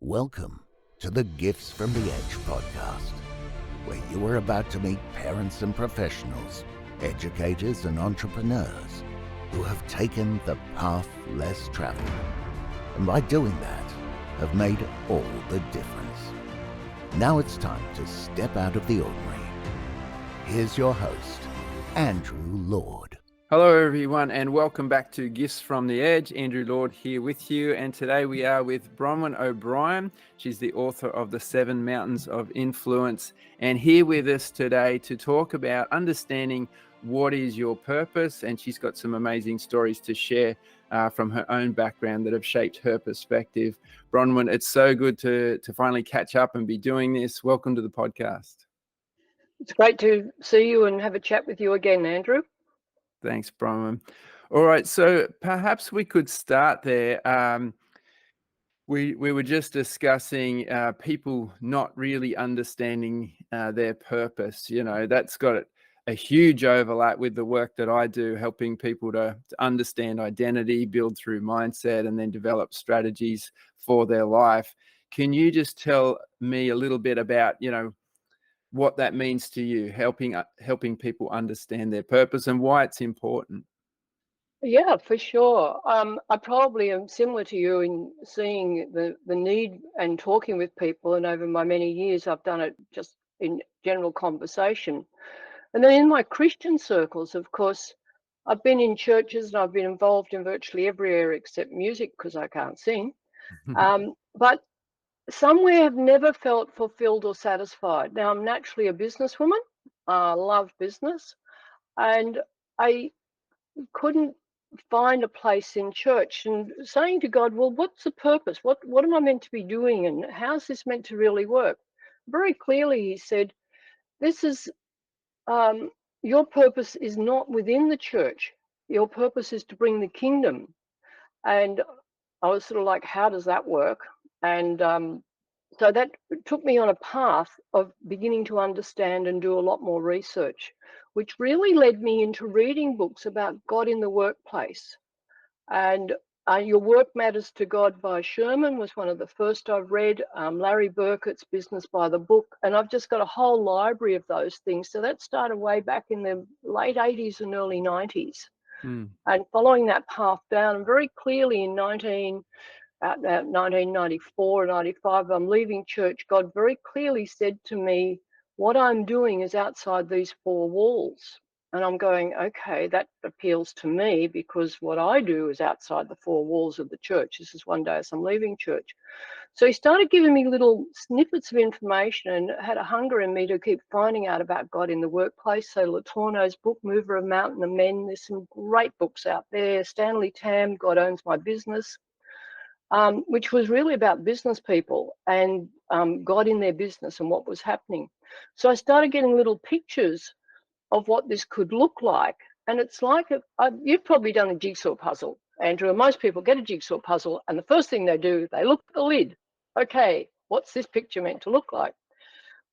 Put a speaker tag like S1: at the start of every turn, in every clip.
S1: Welcome to the Gifts from the Edge podcast, where you are about to meet parents and professionals, educators and entrepreneurs who have taken the path less traveled, and by doing that, have made all the difference. Now it's time to step out of the ordinary. Here's your host, Andrew Lord.
S2: Hello everyone and welcome back to Gifts from the Edge. Andrew Lord here with you, and today we are with Bronwyn O'Brien. She's the author of The 7 Mountains of Influence, and here with us today to talk about understanding what is your purpose, and she's got some amazing stories to share from her own background that have shaped her perspective. Bronwyn, it's so good to finally catch up and be doing this. Welcome to the podcast.
S3: It's great to see you and have a chat with you again, Andrew.
S2: Thanks, Bronwyn. All right, so perhaps we could start there. We were just discussing people not really understanding their purpose. You know, that's got a huge overlap with the work that I do, helping people to understand identity, build through mindset, and then develop strategies for their life. Can you just tell me a little bit about, what that means to you, helping people understand their purpose and why it's important?
S3: Yeah, for sure. I probably am similar to you in seeing the need and talking with people. And over my many years, I've done it just in general conversation. And then in my Christian circles, of course, I've been in churches and I've been involved in virtually every area except music because I can't sing. But somewhere I've never felt fulfilled or satisfied. Now, I'm naturally a businesswoman. I love business. And I couldn't find a place in church, and saying to God, well, what's the purpose? What am I meant to be doing? And how's this meant to really work? Very clearly, he said, this is, your purpose is not within the church. Your purpose is to bring the kingdom. And I was sort of like, how does that work? And so that took me on a path of beginning to understand and do a lot more research, which really led me into reading books about God in the workplace. And Your Work Matters to God by Sherman was one of the first I've read. Larry Burkett's Business by the Book. And I've just got a whole library of those things. So that started way back in the late 80s and early 90s. And following that path down, very clearly in 1994, 95, I'm leaving church. God very clearly said to me, what I'm doing is outside these 4 walls. And I'm going, okay, that appeals to me because what I do is outside the 4 walls of the church. This is one day as I'm leaving church. So he started giving me little snippets of information and had a hunger in me to keep finding out about God in the workplace. So Letourneau's book, Mover of Mountain of Men, there's some great books out there. Stanley Tam, God Owns My Business. Which was really about business people and God in their business and what was happening. So I started getting little pictures of what this could look like. And it's like, you've probably done a jigsaw puzzle, Andrew, and most people get a jigsaw puzzle and the first thing they do, they look at the lid. Okay, what's this picture meant to look like?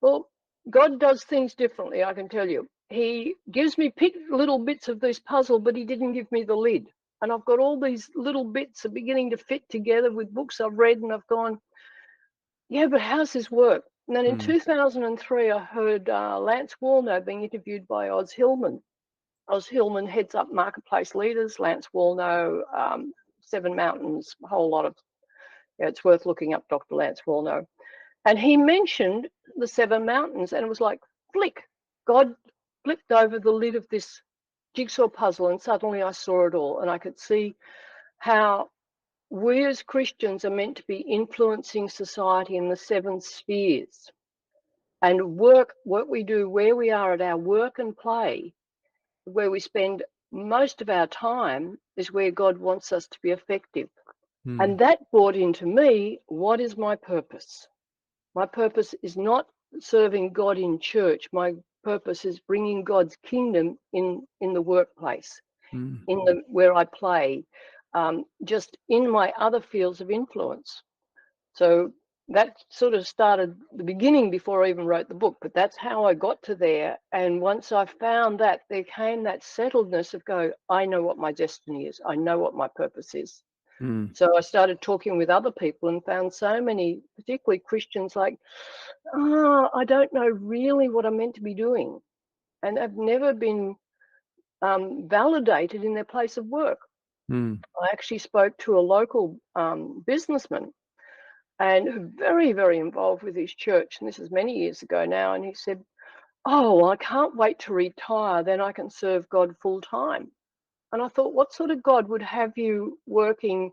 S3: Well, God does things differently, I can tell you. He gives me little bits of this puzzle, but he didn't give me the lid. And I've got all these little bits are beginning to fit together with books I've read, and I've gone, yeah, but how's this work? And then in 2003, I heard Lance Wallnau being interviewed by Oz Hillman. Oz Hillman heads up Marketplace Leaders. Lance Wallnau, 7 Mountains, a whole lot of, it's worth looking up Dr. Lance Wallnau. And he mentioned the 7 Mountains, and it was like, flick, God flipped over the lid of this jigsaw puzzle, and suddenly I saw it all, and I could see how we as Christians are meant to be influencing society in the 7 spheres, and what we do, where we are at our work and play, where we spend most of our time, is where God wants us to be effective. And that brought into me, what is my purpose? My purpose is not serving God in church. My purpose is bringing God's kingdom in the workplace, where I play, just in my other fields of influence. So that sort of started the beginning before I even wrote the book, but that's how I got to there. And once I found that, there came that settledness of I know what my destiny is. I know what my purpose is. So I started talking with other people and found so many particularly Christians, like, I don't know really what I'm meant to be doing. And they've never been validated in their place of work. I actually spoke to a local businessman, and very, very involved with his church. And this is many years ago now. And he said, "Oh, I can't wait to retire. Then I can serve God full time." And I thought, what sort of God would have you working,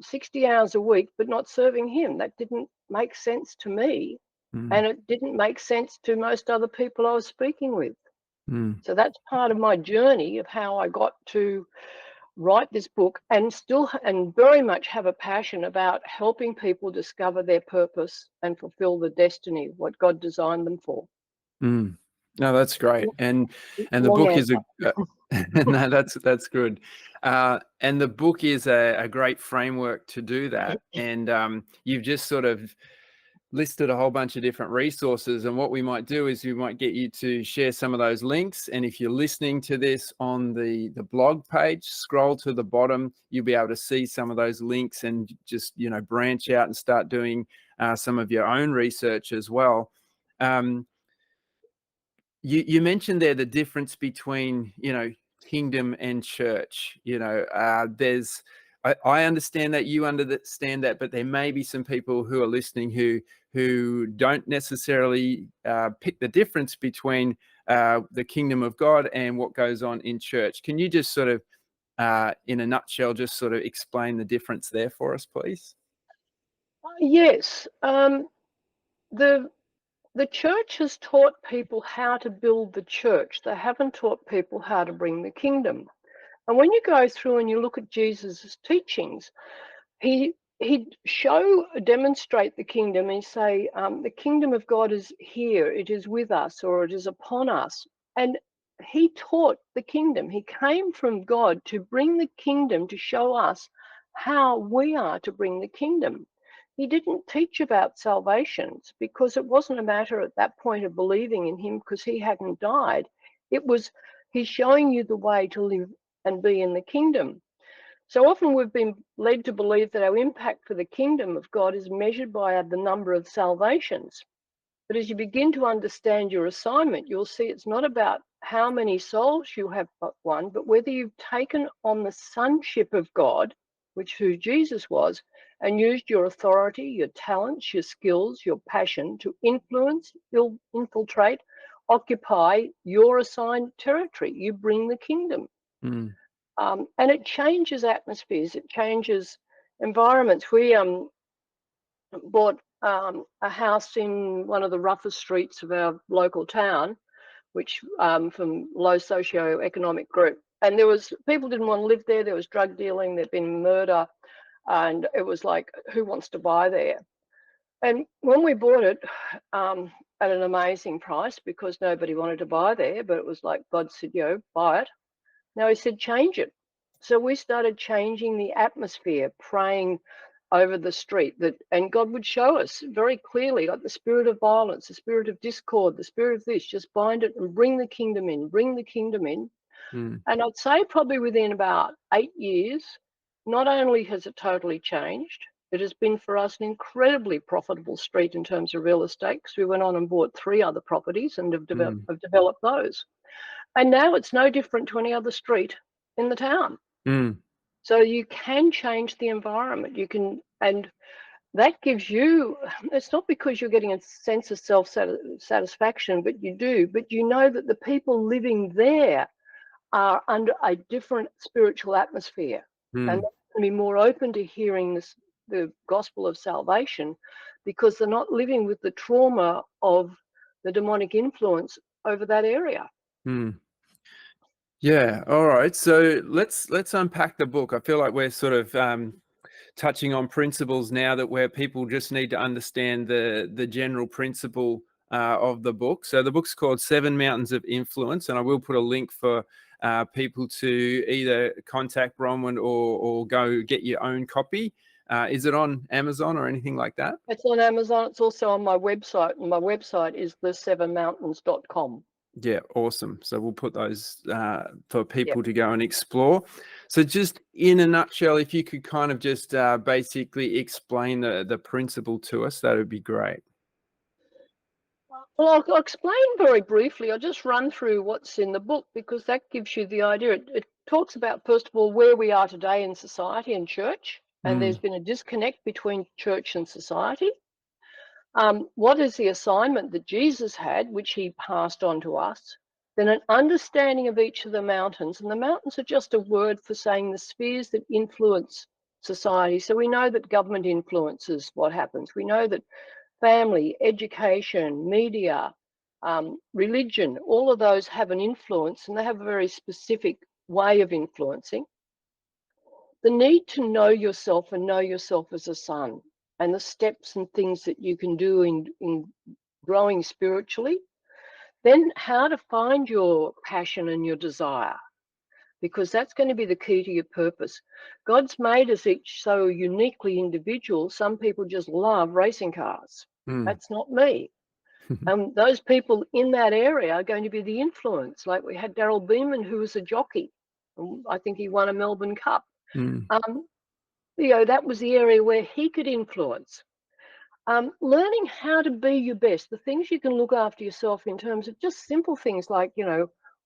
S3: 60 hours a week, but not serving him? That didn't make sense to me. And it didn't make sense to most other people I was speaking with. So that's part of my journey of how I got to write this book, and very much have a passion about helping people discover their purpose and fulfill the destiny, what God designed them for.
S2: No, that's great. And the
S3: Long
S2: book
S3: answer.
S2: is no, that's good. And the book is a great framework to do that. And you've just sort of listed a whole bunch of different resources. And what we might do is we might get you to share some of those links. And if you're listening to this on the blog page, scroll to the bottom, you'll be able to see some of those links and just, branch out and start doing some of your own research as well. You mentioned there the difference between, kingdom and church. I understand that, you understand that, but there may be some people who are listening who don't necessarily pick the difference between the kingdom of God and what goes on in church. Can you just sort of, in a nutshell, just sort of explain the difference there for us, please?
S3: Yes. The church has taught people how to build the church. They haven't taught people how to bring the kingdom. And when you go through and you look at Jesus's teachings, he'd demonstrate the kingdom and say, the kingdom of God is here, it is with us, or it is upon us. And he taught the kingdom. He came from God to bring the kingdom, to show us how we are to bring the kingdom. He didn't teach about salvations, because it wasn't a matter at that point of believing in him because he hadn't died. It was, he's showing you the way to live and be in the kingdom. So often we've been led to believe that our impact for the kingdom of God is measured by the number of salvations. But as you begin to understand your assignment, you'll see it's not about how many souls you have won, but whether you've taken on the sonship of God, who Jesus was, and used your authority, your talents, your skills, your passion to influence, infiltrate, occupy your assigned territory. You bring the kingdom. And it changes atmospheres, it changes environments. We bought a house in one of the roughest streets of our local town, which from low socio-economic group. And people didn't want to live there. There was drug dealing, there'd been murder, and it was like, who wants to buy there? And when we bought it at an amazing price, because nobody wanted to buy there, but it was like God said, buy it. Now he said, change it. So we started changing the atmosphere, praying over the street, and God would show us very clearly, like the spirit of violence, the spirit of discord, the spirit of this, just bind it and bring the kingdom in, bring the kingdom in. And I'd say probably within about 8 years, not only has it totally changed, it has been for us an incredibly profitable street in terms of real estate, because we went on and bought 3 other properties and have developed those. And now it's no different to any other street in the town. So you can change the environment. You can, and that gives you, it's not because you're getting a sense of self-satisfaction, but you do, but you know that the people living there are under a different spiritual atmosphere. And they're going to be more open to hearing the gospel of salvation, because they're not living with the trauma of the demonic influence over that area.
S2: Yeah. All right. So let's unpack the book. I feel like we're sort of touching on principles now where people just need to understand the general principle of the book. So the book's called 7 Mountains of Influence, and I will put a link for people to either contact Bronwyn or go get your own copy. Is it on Amazon or anything like that?
S3: It's on Amazon. It's also on my website, and my website is the7mountains.com.
S2: Yeah, awesome. So we'll put those for
S3: Yep.
S2: people to go and explore. So just in a nutshell, if you could kind of just basically explain the principle to us, that would be great.
S3: Well, I'll explain very briefly. I'll just run through what's in the book because that gives you the idea. It talks about, first of all, where we are today in society and church, and there's been a disconnect between church and society. What is the assignment that Jesus had, which he passed on to us? Then an understanding of each of the mountains, and the mountains are just a word for saying the spheres that influence society. So we know that government influences what happens. We know that family, education, media, religion, all of those have an influence, and they have a very specific way of influencing. The need to know yourself and know yourself as a son, and the steps and things that you can do in growing spiritually. Then how to find your passion and your desire, because that's going to be the key to your purpose. God's made us each so uniquely individual. Some people just love racing cars. That's not me. Those people in that area are going to be the influence. Like we had Daryl Beeman, who was a jockey. I think he won a Melbourne Cup. That was the area where he could influence. Learning how to be your best, the things you can look after yourself in terms of just simple things like,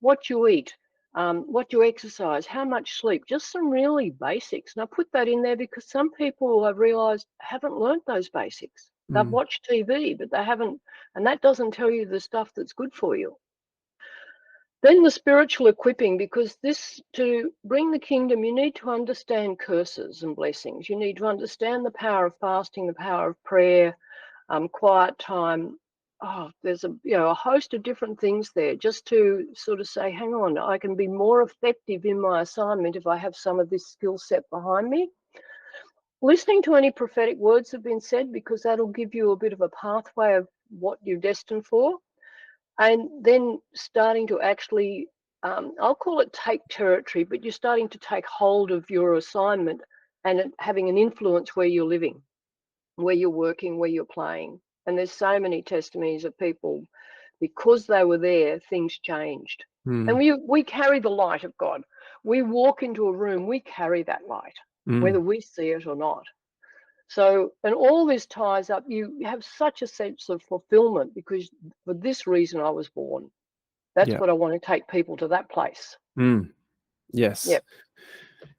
S3: what you eat, what you exercise, how much sleep, just some really basics. And I put that in there because some people I've realized haven't learned those basics. They've watched TV, but they haven't, and that doesn't tell you the stuff that's good for you. Then the spiritual equipping, because to bring the kingdom, you need to understand curses and blessings. You need to understand the power of fasting, the power of prayer, quiet time. There's a host of different things there, just to sort of say, hang on, I can be more effective in my assignment if I have some of this skill set behind me. Listening to any prophetic words that have been said, because that'll give you a bit of a pathway of what you're destined for. And then starting to actually, I'll call it take territory, but you're starting to take hold of your assignment and having an influence where you're living, where you're working, where you're playing. And there's so many testimonies of people, because they were there, things changed. And we carry the light of God. We walk into a room, we carry that light, whether we see it or not. So, and all this ties up, you have such a sense of fulfillment because for this reason I was born. That's what I want to take people to, that place.
S2: Yes.
S3: Yep.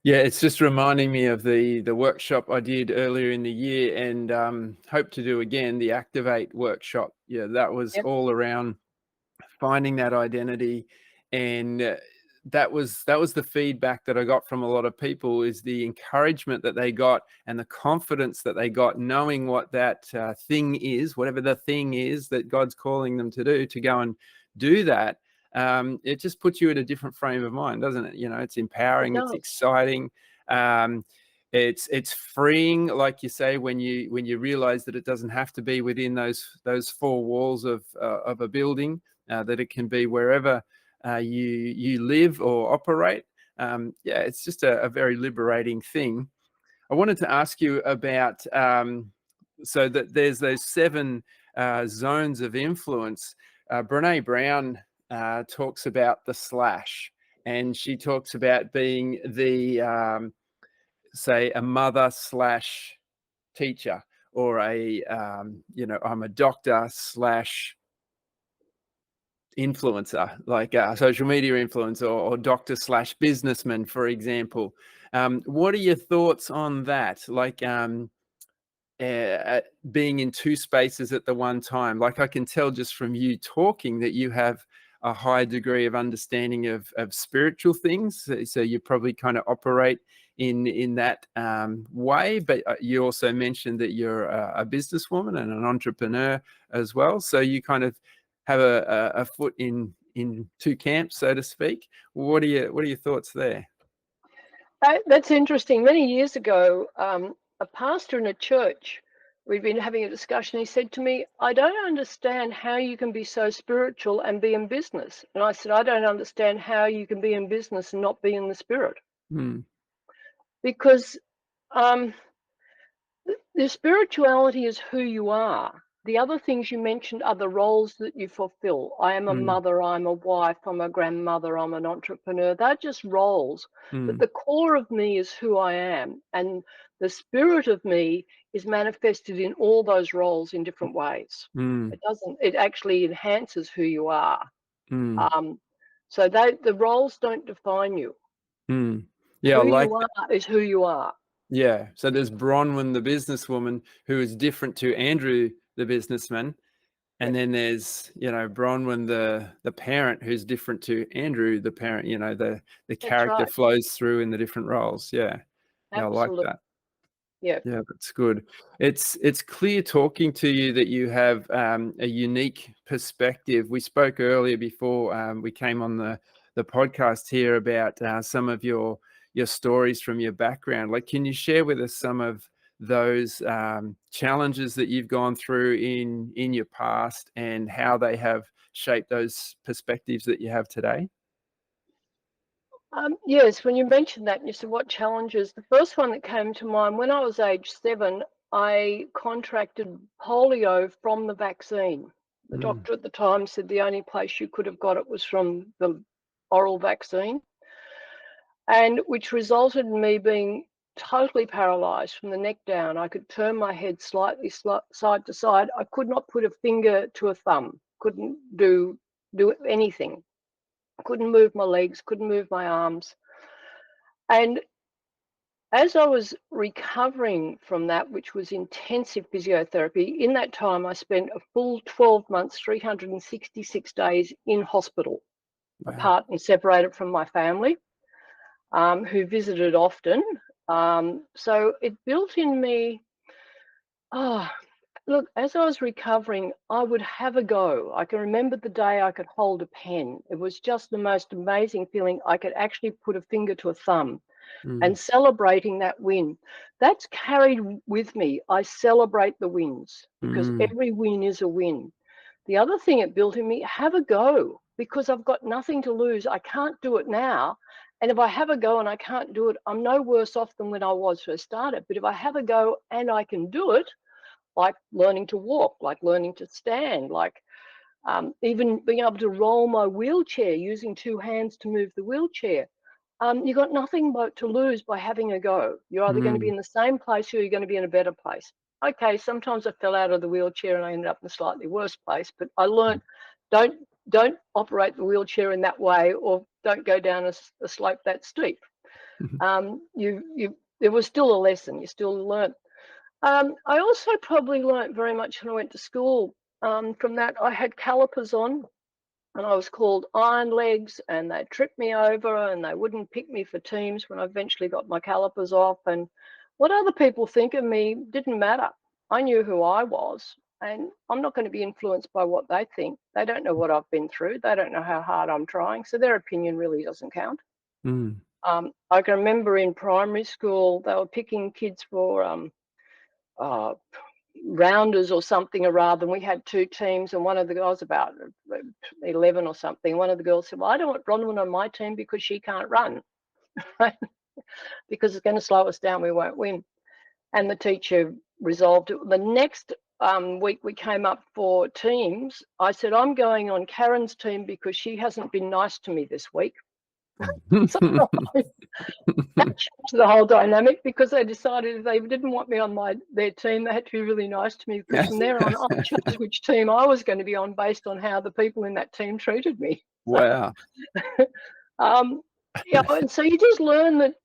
S2: Yeah, it's just reminding me of the workshop I did earlier in the year, and hope to do again, the Activate workshop. Yeah, that was all around finding that identity, and that was the feedback that I got from a lot of people, is the encouragement that they got and the confidence that they got, knowing what that thing is, whatever the thing is that God's calling them to do, to go and do that. It just puts you in a different frame of mind, doesn't it? It's empowering, it's exciting, it's freeing, like you say, when you realize that it doesn't have to be within those four walls of a building, that it can be wherever you live or operate. It's just a very liberating thing. I wanted to ask you about, so that there's those 7 zones of influence. Brene Brown talks about the slash, and she talks about being the, say, a mother / teacher, or I'm a doctor / influencer, like a social media influencer, or doctor / businessman, for example. What are your thoughts on that? Like being in 2 spaces at the one time. Like, I can tell just from you talking that you have a high degree of understanding of spiritual things. So you probably kind of operate in that way. But you also mentioned that you're a businesswoman and an entrepreneur as well. So you kind of have a foot in 2 camps, so to speak. What are your thoughts there?
S3: That's interesting. Many years ago, a pastor in a church, we'd been having a discussion. He said to me, I don't understand how you can be so spiritual and be in business. And I said, I don't understand how you can be in business and not be in the spirit. Because the spirituality is who you are. the other things you mentioned are the roles that you fulfill. I am a
S2: Mm,
S3: mother, I'm a wife, I'm a grandmother, I'm an entrepreneur. They're just roles. But
S2: mm,
S3: the core of me is who I am. And the spirit of me is manifested in all those roles in different ways.
S2: mm,
S3: It actually enhances who you are.
S2: mm,
S3: Um, so the roles don't define you.
S2: mm. Yeah, I
S3: Who
S2: like
S3: you are is who you are.
S2: Yeah, so there's Bronwyn, the businesswoman, who is different to Andrew, the businessman, and
S3: Yep,
S2: then there's Bronwyn, the parent, who's different to Andrew, the parent. The
S3: that's
S2: character
S3: right.
S2: flows through in the different roles. Yeah, yeah, I like
S3: Absolutely.
S2: that.
S3: Yeah.
S2: Yeah, that's good. It's clear talking to you that you have a unique perspective. We spoke earlier before we came on the podcast here about some of your stories from your background. Like, can you share with us some of those challenges that you've gone through in your past and how they have shaped those perspectives that you have today?
S3: Yes, when you mentioned that and you said what challenges, the first one that came to mind, when I was age 7, I contracted polio from the vaccine. The
S2: Mm,
S3: doctor at the time said the only place you could have got it was from the oral vaccine, and which resulted in me being totally paralyzed from the neck down. I could turn my head slightly side to side. I could not put a finger to a thumb, couldn't do anything. Couldn't move my legs, couldn't move my arms. And as I was recovering from that, which was intensive physiotherapy, in that time I spent a full 12 months, 366 days in hospital,
S2: wow.
S3: apart and separated from my family, who visited often. So it built in me, oh, look, as I was recovering, I would have a go. I can remember the day I could hold a pen. It was just the most amazing feeling. I could actually put a finger to a thumb.
S2: Mm,
S3: And celebrating that win. That's carried with me. I celebrate the wins because
S2: mm,
S3: every win is a win. The other thing it built in me, have a go because I've got nothing to lose. I can't do it now. And if I have a go and I can't do it, I'm no worse off than when I was first started. But if I have a go and I can do it, like learning to walk, like learning to stand, like even being able to roll my wheelchair using 2 hands to move the wheelchair, you've got nothing but to lose by having a go. You're either going to be
S2: mm,
S3: in the same place or you're going to be in a better place. Okay, sometimes I fell out of the wheelchair and I ended up in a slightly worse place, but I learned don't don't operate the wheelchair in that way, or don't go down a slope that steep. There was still a lesson. You still learn. I also probably learnt very much when I went to school. From that, I had calipers on, and I was called iron legs, and they tripped me over and they wouldn't pick me for teams when I eventually got my calipers off. And what other people think of me didn't matter. I knew who I was, and I'm not going to be influenced by what they think. They don't know what I've been through. They don't know how hard I'm trying. So their opinion really doesn't count.
S2: mm,
S3: I can remember in primary school, they were picking kids for uh, rounders or something, or rather, and we had 2 teams, and one of the girls, about 11 or something, one of the girls said, well, I don't want Bronwyn on my team because she can't run. Because it's going to slow us down, we won't win. And the teacher resolved it. The next week we came up for teams, I said, I'm going on Karen's team because she hasn't been nice to me this week. So that changed the whole dynamic, because they decided if they didn't want me on their team, they had to be really nice to me, because from there on, I chose which team I was going to be on based on how the people in that team treated me.
S2: Wow.
S3: Um, and so you just learn that,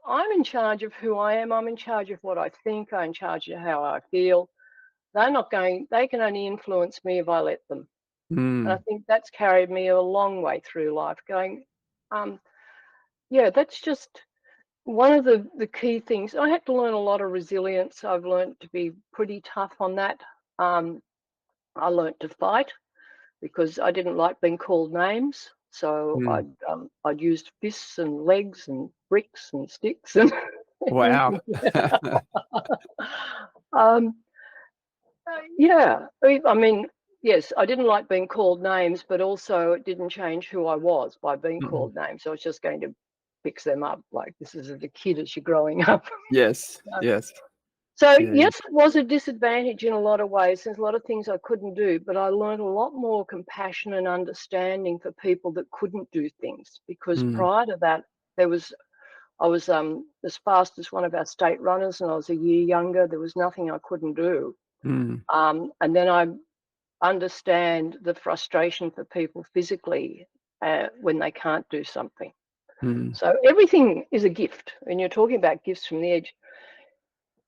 S3: I'm in charge of who I am. I'm in charge of what I think. I'm in charge of how I feel. They can only influence me if I let them. And I
S2: Mm,
S3: think that's carried me a long way through life, going, that's just one of the key things. I had to learn a lot of resilience. I've learned to be pretty tough on that. I learned to fight because I didn't like being called names. So
S2: mm.
S3: I'd used fists and legs and bricks and sticks and
S2: Wow.
S3: um, yeah. I mean, yes, I didn't like being called names, but also it didn't change who I was by being
S2: Mm.
S3: called names. I was just going to fix them up, like this is as a kid as you're growing up.
S2: Yes,
S3: Um,
S2: yes.
S3: So
S2: Yeah.
S3: yes, it was a disadvantage in a lot of ways. There's a lot of things I couldn't do, but I learned a lot more compassion and understanding for people that couldn't do things, because prior to that, I was as fast as one of our state runners, and I was a year younger. There was nothing I couldn't do. And then I understand the frustration for people physically when they can't do something. So everything is a gift. And you're talking about gifts from the edge.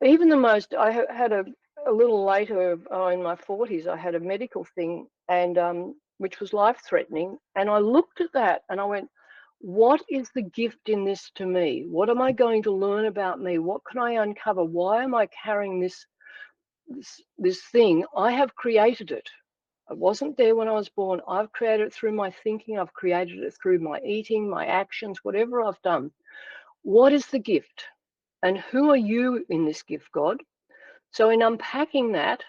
S3: Even the most, I had a little later in my 40s, I had a medical thing, and which was life-threatening. And I looked at that and I went, what is the gift in this to me? What am I going to learn about me? What can I uncover? Why am I carrying this thing? I have created it. It wasn't there when I was born. I've created it through my thinking. I've created it through my eating, my actions, whatever I've done. What is the gift? And who are you in this gift, God? So in unpacking that,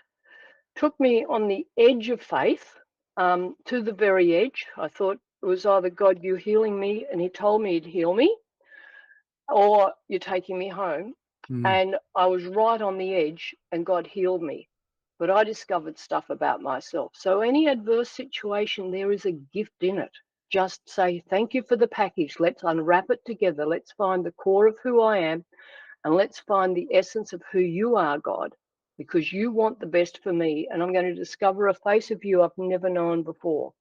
S3: took me on the edge of faith, to the very edge. I thought it was either God, you healing me, and he told me he'd heal me, or you're taking me home. And I was right on the edge, and God healed me. But I discovered stuff about myself. So any adverse situation, there is a gift in it. Just say, thank you for the package. Let's unwrap it together. Let's find the core of who I am, and let's find the essence of who you are, God, because you want the best for me. And I'm going to discover a face of you I've never known before.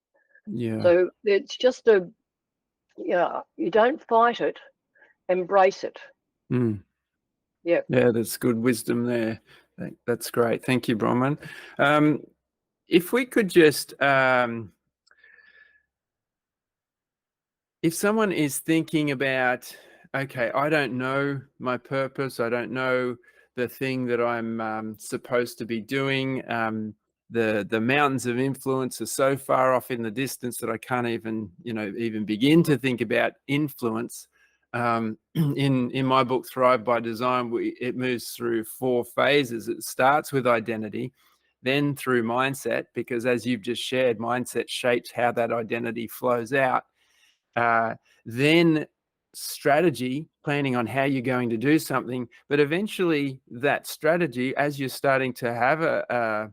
S2: Yeah.
S3: So it's just you don't fight it, embrace it. Yeah.
S2: Yeah, that's good wisdom there. That's great. Thank you, Bronwyn. If we could just, if someone is thinking about, okay, I don't know my purpose, I don't know the thing that I'm supposed to be doing, the mountains of influence are so far off in the distance that I can't even, even begin to think about influence. In my book, Thrive by Design, it moves through 4 phases. It starts with identity, then through mindset, because as you've just shared, mindset shapes how that identity flows out. Then strategy, planning on how you're going to do something, but eventually that strategy, as you're starting to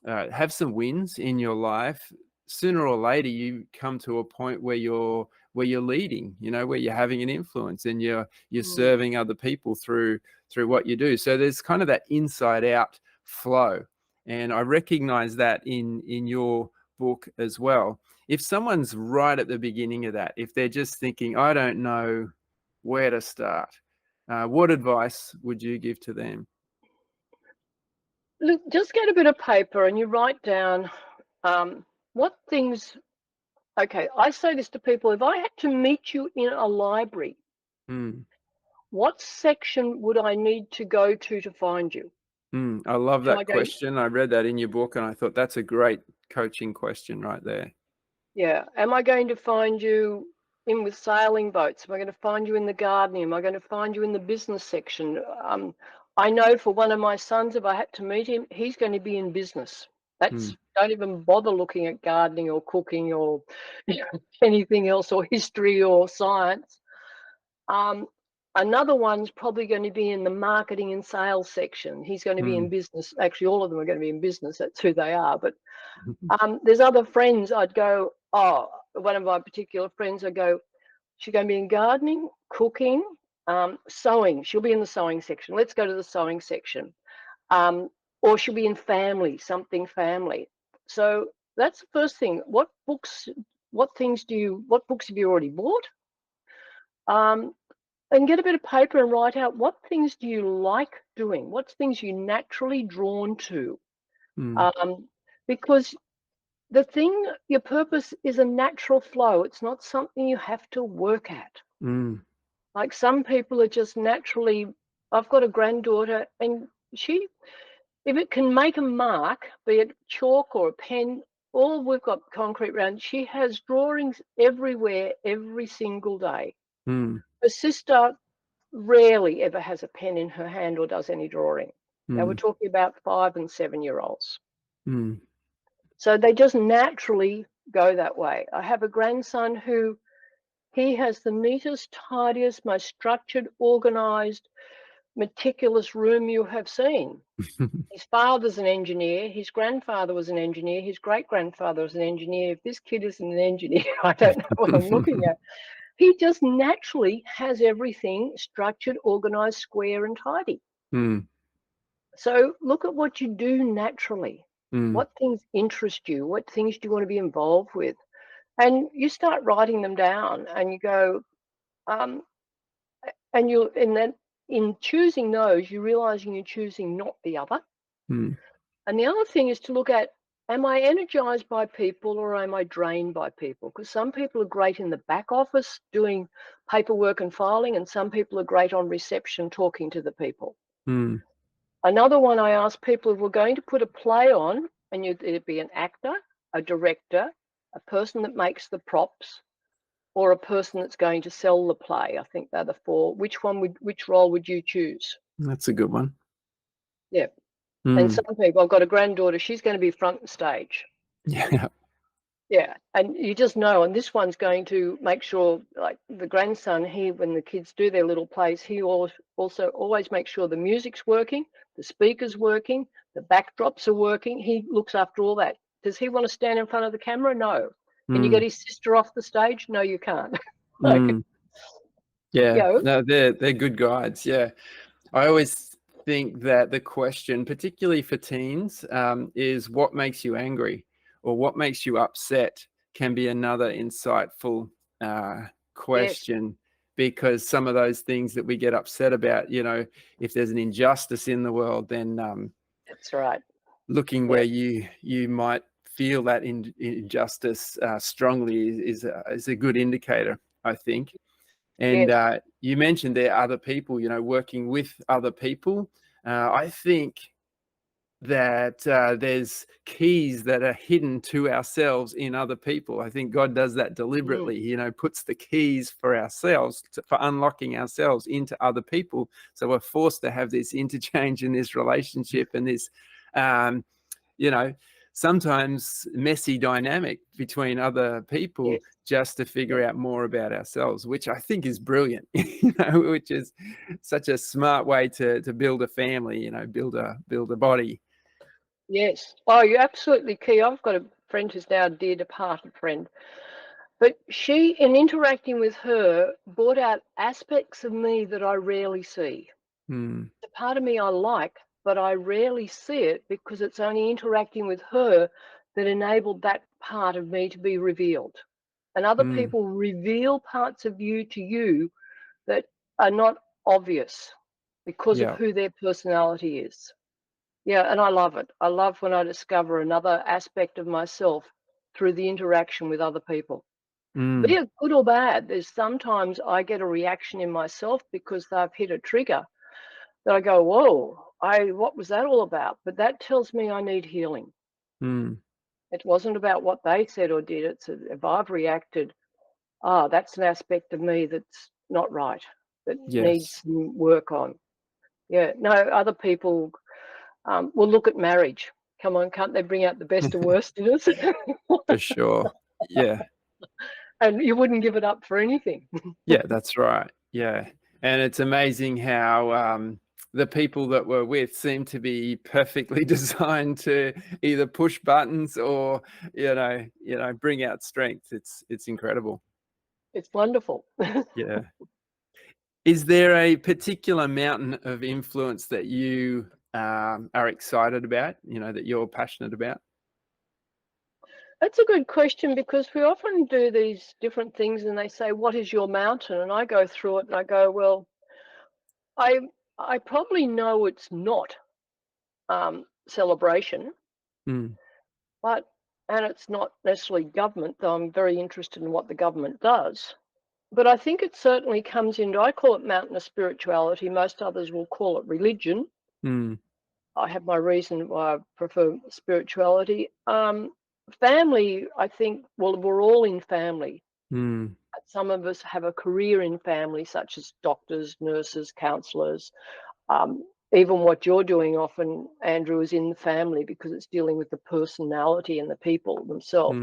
S2: have some wins in your life, sooner or later you come to a point where you're leading, where you're having an influence and you're serving other people through what you do. So there's kind of that inside out flow, and I recognize that in your book as well. If someone's right at the beginning of that, if they're just thinking, I don't know where to start, what advice would you give to them?
S3: Look, just get a bit of paper and you write down what things. Okay, I say this to people: if I had to meet you in a library, what section would I need to go to find you?
S2: I love that question. I read that in your book and I thought that's a great coaching question right there.
S3: Yeah. Am I going to find you in with sailing boats? Am I going to find you in the gardening? Am I going to find you in the business section? I know for one of my sons, if I had to meet him, he's going to be in business. Don't even bother looking at gardening or cooking or anything else, or history or science. Another one's probably going to be in the marketing and sales section. He's going to be in business. Actually, all of them are going to be in business. That's who they are. But there's other friends I'd go, one of my particular friends, I go, she's going to be in gardening, cooking, sewing. She'll be in the sewing section. Let's go to the sewing section. Or she'll be in family, something family. So that's the first thing. What books have you already bought? And get a bit of paper and write out what things do you like doing? What things are you naturally drawn to? Because your purpose is a natural flow. It's not something you have to work at. Like some people are just naturally, I've got a granddaughter and if it can make a mark, be it chalk or a pen, or we've got concrete around, she has drawings everywhere, every single day. Her sister rarely ever has a pen in her hand or does any drawing. Now we're talking about 5 and 7-year-olds. So they just naturally go that way. I have a grandson who he has the neatest, tidiest, most structured, organized, meticulous room you have seen. His father's an engineer. His grandfather was an engineer. His great-grandfather was an engineer. If this kid isn't an engineer, I don't know what I'm looking at. He just naturally has everything structured, organized, square, and tidy. So look at what you do naturally. What things interest you? What things do you want to be involved with? And you start writing them down, and you go, and then in choosing those, you're realizing you're choosing not the other. And the other thing is to look at, am I energized by people or am I drained by people? Because some people are great in the back office doing paperwork and filing, and some people are great on reception talking to the people. Another one I ask people, if we're going to put a play on, and it'd be an actor, a director, a person that makes the props, or a person that's going to sell the play. I think they're the four. Which role would you choose?
S2: That's a good one.
S3: Yeah. And some people, I've got a granddaughter, she's going to be front and stage.
S2: Yeah.
S3: Yeah. And you just know, and this one's going to make sure, like the grandson, when the kids do their little plays, he also always makes sure the music's working, the speaker's working, the backdrops are working. He looks after all that. Does he want to stand in front of the camera? No. Can you get his sister off the stage? No, you can't.
S2: Yeah. No, they're good guides. Yeah. I always think that the question, particularly for teens, is what makes you angry or what makes you upset can be another insightful question. Because some of those things that we get upset about, if there's an injustice in the world, then
S3: that's right.
S2: Looking where you might feel that injustice strongly is a good indicator, I think. And you mentioned there are other people, working with other people. I think that there's keys that are hidden to ourselves in other people. I think God does that deliberately, puts the keys for ourselves, for unlocking ourselves into other people. So we're forced to have this interchange in this relationship and this, sometimes messy dynamic between other people just to figure out more about ourselves, which I think is brilliant, which is such a smart way to build a family, build a body.
S3: Yes. Oh, you're absolutely key. I've got a friend who's now a dear departed friend, but she, in interacting with her, brought out aspects of me that I rarely see. The part of me I like, but I rarely see it because it's only interacting with her that enabled that part of me to be revealed. And other people reveal parts of you to you that are not obvious because of who their personality is. Yeah, and I love it. I love when I discover another aspect of myself through the interaction with other people. Be it good or bad, there's sometimes I get a reaction in myself because they've hit a trigger that I go, whoa, what was that all about? But that tells me I need healing. It wasn't about what they said or did. It's if I've reacted, that's an aspect of me that's not right, that needs some work on. Yeah, no, other people will look at marriage. Come on, can't they bring out the best and worst in us?
S2: For sure. Yeah.
S3: And you wouldn't give it up for anything.
S2: Yeah, that's right. Yeah. And it's amazing how the people that we're with seem to be perfectly designed to either push buttons or, bring out strength. It's incredible.
S3: It's wonderful.
S2: Yeah. Is there a particular mountain of influence that you are excited about, that you're passionate about?
S3: That's a good question because we often do these different things and they say, what is your mountain? And I go through it and I go, well, I probably know it's not celebration, and it's not necessarily government, though I'm very interested in what the government does. But I think it certainly comes into, I call it mountain of spirituality. Most others will call it religion. I have my reason why I prefer spirituality. Family, I think, well, we're all in family. Some of us have a career in family, such as doctors, nurses, counsellors. Even what you're doing often, Andrew, is in the family because it's dealing with the personality and the people themselves.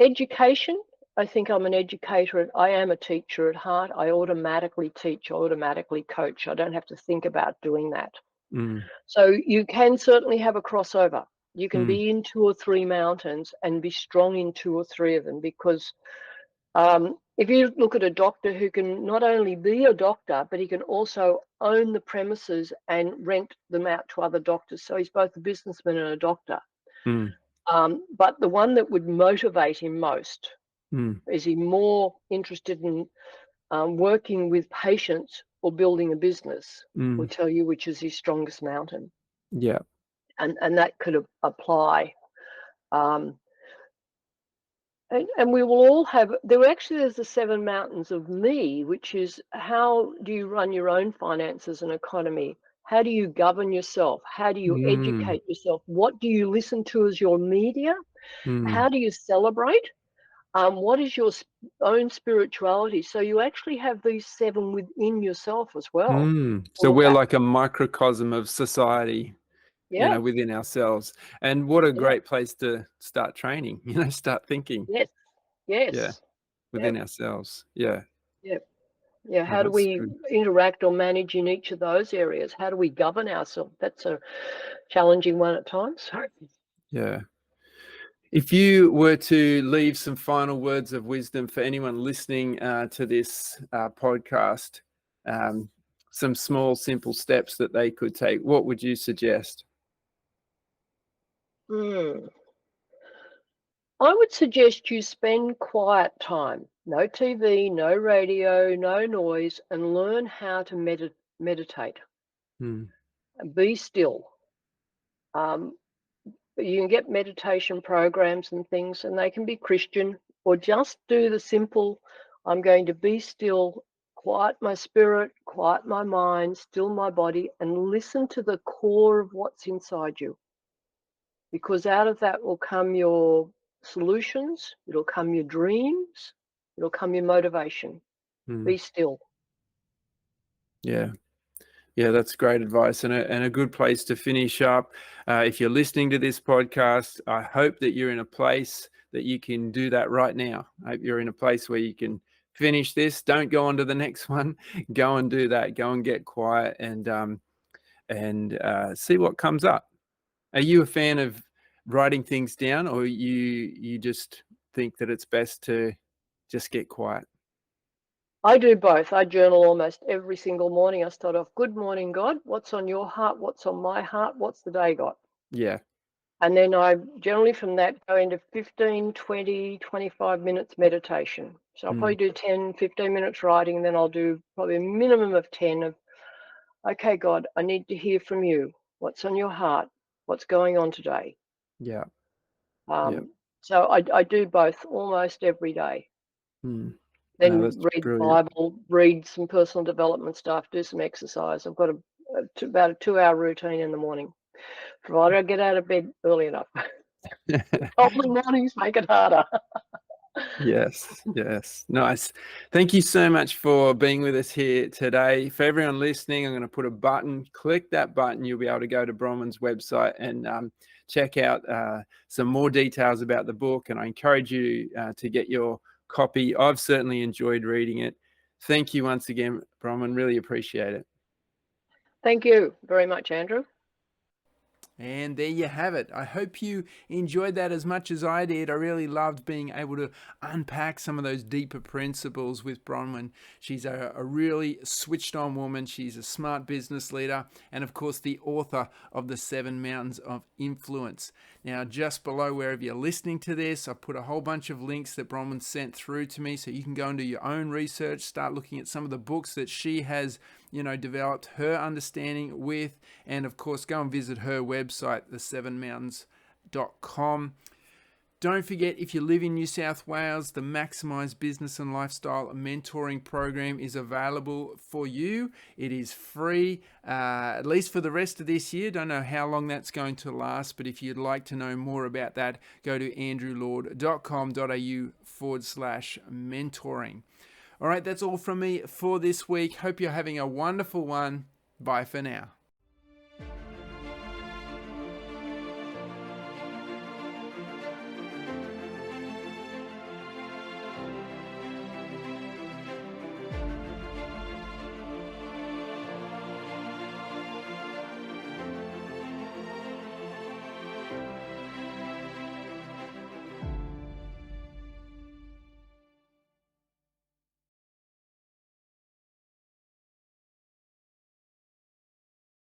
S3: Education I think I'm an educator. I am a teacher at heart. I automatically teach, automatically coach. I don't have to think about doing that.
S2: Mm,
S3: So you can certainly have a crossover. You can
S2: mm,
S3: be in 2 or 3 mountains and be strong in 2 or 3 of them, because if you look at a doctor who can not only be a doctor, but he can also own the premises and rent them out to other doctors. So he's both a businessman and a doctor.
S2: mm,
S3: But the one that would motivate him most,
S2: mm,
S3: is he more interested in working with patients or building a business, will
S2: mm.
S3: tell you which is his strongest mountain.
S2: Yeah.
S3: And that could apply. Um, and we will all have, there's the 7 mountains of me, which is, how do you run your own finances and economy? How do you govern yourself? How do you
S2: Mm,
S3: educate yourself? What do you listen to as your media?
S2: mm,
S3: How do you celebrate? What is your own spirituality? So you actually have these 7 within yourself as well
S2: mm.
S3: to
S2: So
S3: look
S2: we're
S3: at.
S2: like a microcosm of society,
S3: Yeah,
S2: within ourselves. And what a
S3: yeah,
S2: great place to start training, start thinking,
S3: yes,
S2: yeah,
S3: yes,
S2: within
S3: yep,
S2: ourselves. Yeah.
S3: yep. Yeah,
S2: Oh,
S3: how do
S2: that's
S3: we
S2: good.
S3: interact or manage in each of those areas? How do we govern ourselves? That's a challenging one at times.
S2: Yeah. If you were to leave some final words of wisdom for anyone listening to this podcast, um, some small, simple steps that they could take, what would you suggest?
S3: Hmm. I would suggest you spend quiet time, no TV, no radio, no noise, and learn how to meditate.
S2: Mm,
S3: Be still. Um, you can get meditation programs and things, and they can be Christian, or just do the simple, I'm going to be still, quiet my spirit, quiet my mind, still my body, and listen to the core of what's inside you. Because out of that will come your solutions, it'll come your dreams, it'll come your motivation.
S2: mm.
S3: Be still.
S2: Yeah. Yeah, that's great advice, and a good place to finish up. If you're listening to this podcast, I hope that you're in a place that you can do that right now. I hope you're in a place where you can finish this. Don't go on to the next one. Go and do that. Go and get quiet and see what comes up. Are you a fan of writing things down, or you just think that it's best to just get quiet?
S3: I do both. I journal almost every single morning. I start off, good morning, God. What's on your heart? What's on my heart? What's the day got?
S2: Yeah.
S3: And then I generally from that go into 15, 20, 25 minutes meditation. So I'll
S2: Mm,
S3: probably do 10, 15 minutes writing, and then I'll do probably a minimum of 10 of, okay, God, I need to hear from you. What's on your heart? What's going on today?
S2: yeah. Yeah.
S3: So I do both almost every day.
S2: Mm. No,
S3: Then
S2: that's
S3: read the
S2: brilliant.
S3: Bible, read some personal development stuff, do some exercise. I've got about a 2-hour routine in the morning, provided I get out of bed early enough. Cold mornings make it harder.
S2: Yes, yes. Nice. Thank you so much for being with us here today. For everyone listening, I'm going to put a button. Click that button. You'll be able to go to Bronwyn's website and check out some more details about the book. And I encourage you to get your copy. I've certainly enjoyed reading it. Thank you once again, Bronwyn. Really appreciate it.
S3: Thank you very much, Andrew.
S2: And there you have it. I hope you enjoyed that as much as I did. I really loved being able to unpack some of those deeper principles with Bronwyn. She's a really switched on woman. She's a smart business leader and, of course, the author of The 7 Mountains of Influence. Now, just below wherever you're listening to this, I've put a whole bunch of links that Bronwyn sent through to me so you can go and do your own research, start looking at some of the books that she has developed her understanding with, and of course go and visit her website, the7mountains.com. Don't forget, if you live in New South Wales, the Maximise Business and Lifestyle Mentoring Program is available for you. It is free, at least for the rest of this year. Don't know how long that's going to last, but if you'd like to know more about that, go to andrewlord.com.au/mentoring. All right, that's all from me for this week. Hope you're having a wonderful one. Bye for now.